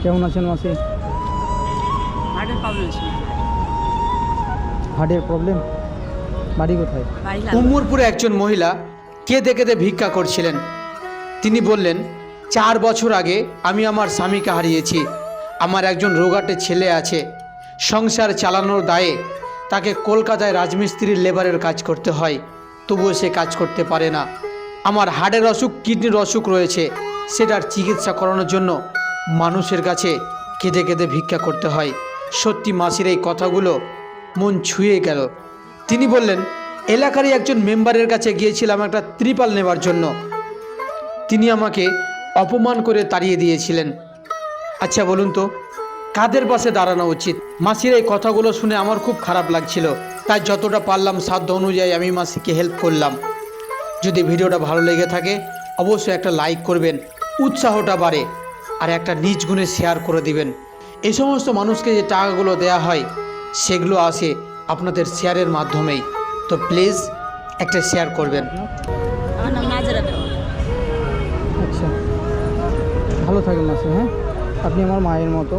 কেমন আছেন মাসি? হার্টের প্রবলেম ছিল। হার্টের প্রবলেম? বাড়ি কোথায়? বাড়ি উম্মুরপুরে একজন মহিলা কেঁদে কেঁদে ভিক্ষা করছিলেন। তিনি বললেন, 4 বছর আগে আমি আমার স্বামীকে হারিয়েছি। আমার একজন রোগাটে ছেলে আছে। সংসার চালানোর দায়ে তাকে কলকাতায় রাজমিস্ত্রির লেবারের কাজ করতে হয়, তবুও সে কাজ করতে পারে না। আমার হার্টের অসুখ, কিডনির অসুখ রয়েছে, সেটার চিকিৎসা করানোর জন্য মানুষের কাছে কেঁদে কেঁদে ভিক্ষা করতে হয়। সত্যি মাসির এই কথাগুলো মন ছুঁয়ে গেল। তিনি বললেন, এলাকারই একজন মেম্বারের কাছে গিয়েছিলাম একটা ত্রিপাল নেবার জন্য। তিনি আমাকে অপমান করে তাড়িয়ে দিয়েছিলেন। আচ্ছা বলুন তো, কাদের পাশে দাঁড়ানো উচিত? মাসির এই কথাগুলো শুনে আমার খুব খারাপ লাগছিল, তাই যতটা পারলাম সাধ্য অনুযায়ী আমি মাসিকে হেল্প করলাম। যদি ভিডিওটা ভালো লেগে থাকে অবশ্যই একটা লাইক করবেন, উৎসাহটা বাড়ে, আর একটা নিজ গুণে শেয়ার করে দিবেন। এই সমস্ত মানুষকে যে টাকাগুলো দেয়া হয় সেগুলো আসে আপনাদের শেয়ারের মাধ্যমেই, তো প্লিজ একটা শেয়ার করবেন। আমার নাম নাজরা বেগম। আচ্ছা, ভালো থাকেন মাসি। হ্যাঁ, আপনি আমার মায়ের মতো।